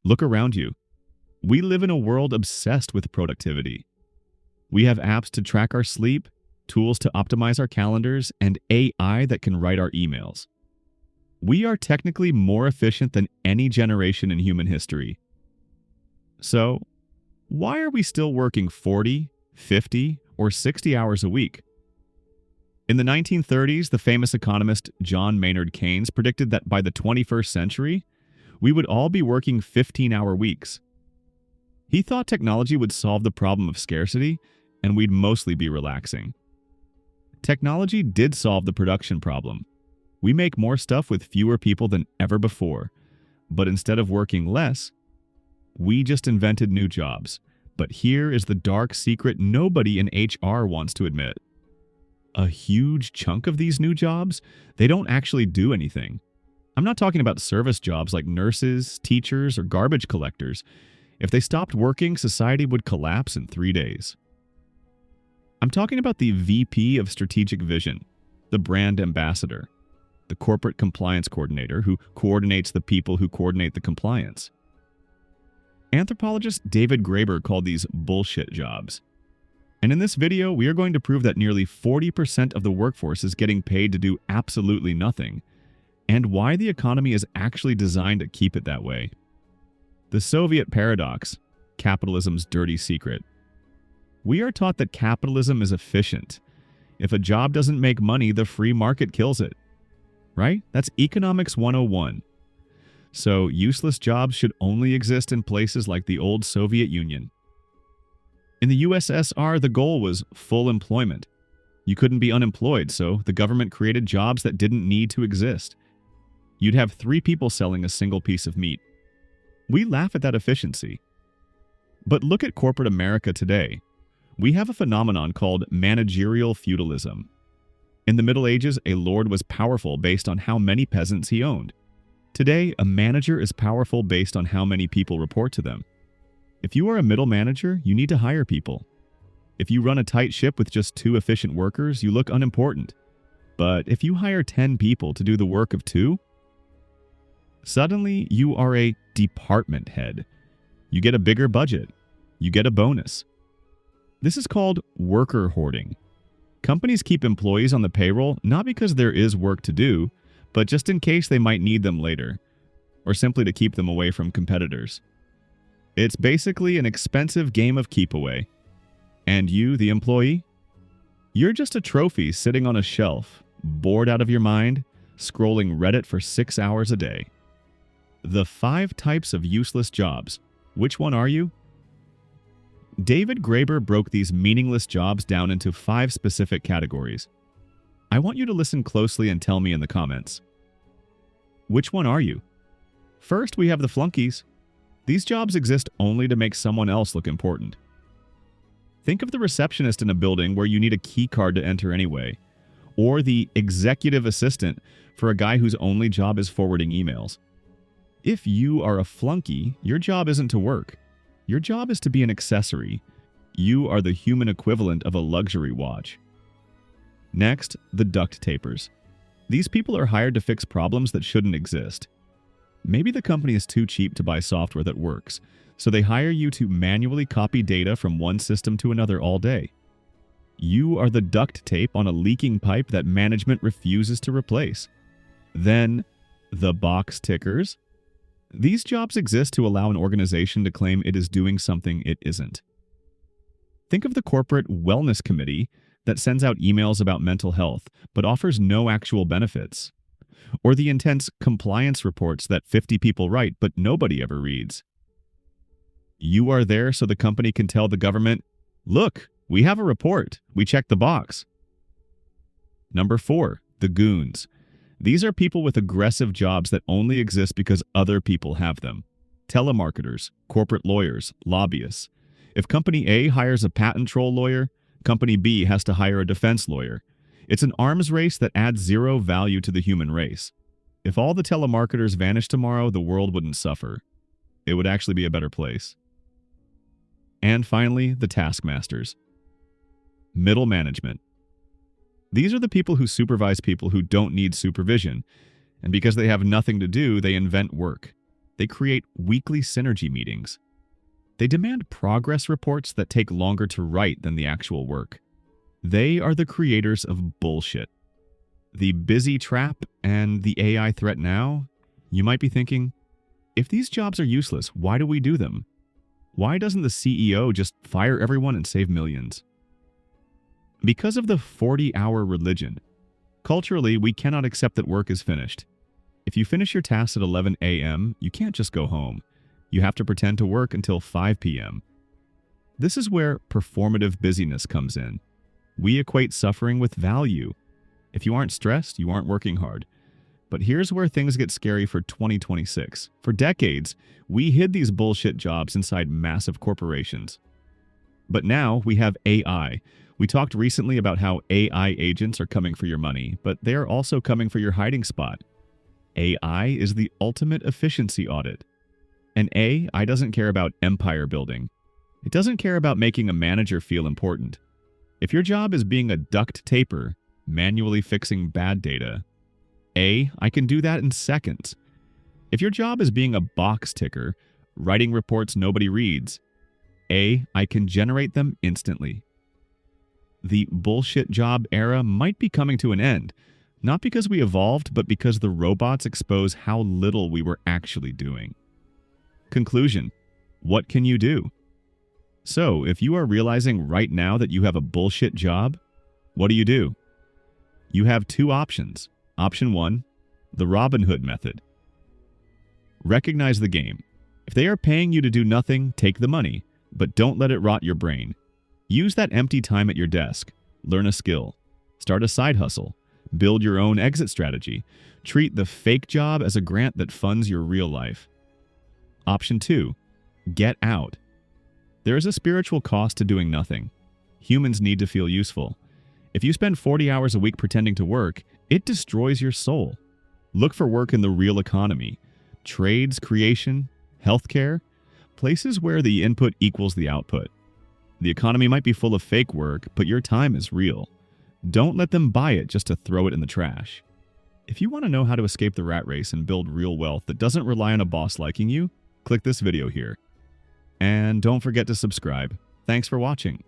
Look around you. We live in a world obsessed with productivity. We have apps to track our sleep, tools to optimize our calendars, and AI that can write our emails. We are technically more efficient than any generation in human history. So, why are we still working 40, 50, or 60 hours a week? In the 1930s, the famous economist John Maynard Keynes predicted that by the 21st century, we would all be working 15-hour weeks. He thought technology would solve the problem of scarcity, and we'd mostly be relaxing. Technology did solve the production problem. We make more stuff with fewer people than ever before, but instead of working less, we just invented new jobs. But here is the dark secret nobody in HR wants to admit. A huge chunk of these new jobs, they don't actually do anything. I'm not talking about service jobs like nurses, teachers, or garbage collectors. If they stopped working, society would collapse in 3 days. I'm talking about the VP of Strategic Vision, the brand ambassador, the corporate compliance coordinator who coordinates the people who coordinate the compliance. Anthropologist David Graeber called these bullshit jobs. And in this video, we are going to prove that nearly 40% of the workforce is getting paid to do absolutely nothing, and why the economy is actually designed to keep it that way. The Soviet paradox, capitalism's dirty secret. We are taught that capitalism is efficient. If a job doesn't make money, the free market kills it. Right? That's Economics 101. So useless jobs should only exist in places like the old Soviet Union. In the USSR, the goal was full employment. You couldn't be unemployed, so the government created jobs that didn't need to exist. You'd have 3 people selling a single piece of meat. We laugh at that efficiency. But look at corporate America today. We have a phenomenon called managerial feudalism. In the Middle Ages, a lord was powerful based on how many peasants he owned. Today, a manager is powerful based on how many people report to them. If you are a middle manager, you need to hire people. If you run a tight ship with just 2 efficient workers, you look unimportant. But if you hire 10 people to do the work of 2, suddenly you are a department head. You get a bigger budget. You get a bonus. This is called worker hoarding. Companies keep employees on the payroll not because there is work to do, but just in case they might need them later, or simply to keep them away from competitors. It's basically an expensive game of keep away. And you, the employee? You're just a trophy sitting on a shelf, bored out of your mind, scrolling Reddit for 6 hours a day. The 5 types of useless jobs. Which one are you? David Graeber broke these meaningless jobs down into 5 specific categories. I want you to listen closely and tell me in the comments. Which one are you? First, we have the flunkies. These jobs exist only to make someone else look important. Think of the receptionist in a building where you need a key card to enter anyway, or the executive assistant for a guy whose only job is forwarding emails. If you are a flunky, your job isn't to work. Your job is to be an accessory. You are the human equivalent of a luxury watch. Next, the duct tapers. These people are hired to fix problems that shouldn't exist. Maybe the company is too cheap to buy software that works, so they hire you to manually copy data from one system to another all day. You are the duct tape on a leaking pipe that management refuses to replace. Then, the box tickers. These jobs exist to allow an organization to claim it is doing something it isn't. Think of the corporate wellness committee that sends out emails about mental health but offers no actual benefits. Or the intense compliance reports that 50 people write but nobody ever reads. You are there so the company can tell the government, "Look, we have a report. We checked the box." Number 4, the goons. These are people with aggressive jobs that only exist because other people have them. Telemarketers, corporate lawyers, lobbyists. If Company A hires a patent troll lawyer, Company B has to hire a defense lawyer. It's an arms race that adds 0 value to the human race. If all the telemarketers vanished tomorrow, the world wouldn't suffer. It would actually be a better place. And finally, the taskmasters. Middle management. These are the people who supervise people who don't need supervision, and because they have nothing to do, they invent work. They create weekly synergy meetings. They demand progress reports that take longer to write than the actual work. They are the creators of bullshit. The busy trap and the AI threat now? You might be thinking, if these jobs are useless, why do we do them? Why doesn't the CEO just fire everyone and save millions? Because of the 40-hour religion. Culturally, we cannot accept that work is finished. If you finish your tasks at 11 a.m., you can't just go home. You have to pretend to work until 5 p.m. This is where performative busyness comes in. We equate suffering with value. If you aren't stressed, you aren't working hard. But here's where things get scary for 2026. For decades, we hid these bullshit jobs inside massive corporations. But now we have AI. We talked recently about how AI agents are coming for your money, but they are also coming for your hiding spot. AI is the ultimate efficiency audit. And AI doesn't care about empire building. It doesn't care about making a manager feel important. If your job is being a duct taper, manually fixing bad data, I can do that in seconds. If your job is being a box ticker, writing reports nobody reads, I can generate them instantly. The bullshit job era might be coming to an end, not because we evolved, but because the robots expose how little we were actually doing. Conclusion: what can you do? So, if you are realizing right now that you have a bullshit job, what do? You have two options. Option 1, the Robin Hood method. Recognize the game. If they are paying you to do nothing, take the money, but don't let it rot your brain. Use that empty time at your desk. Learn a skill. Start a side hustle. Build your own exit strategy. Treat the fake job as a grant that funds your real life. Option 2, get out. There is a spiritual cost to doing nothing. Humans need to feel useful. If you spend 40 hours a week pretending to work, it destroys your soul. Look for work in the real economy. Trades, creation, healthcare, places where the input equals the output. The economy might be full of fake work, but your time is real. Don't let them buy it just to throw it in the trash. If you want to know how to escape the rat race and build real wealth that doesn't rely on a boss liking you, click this video here. And don't forget to subscribe. Thanks for watching.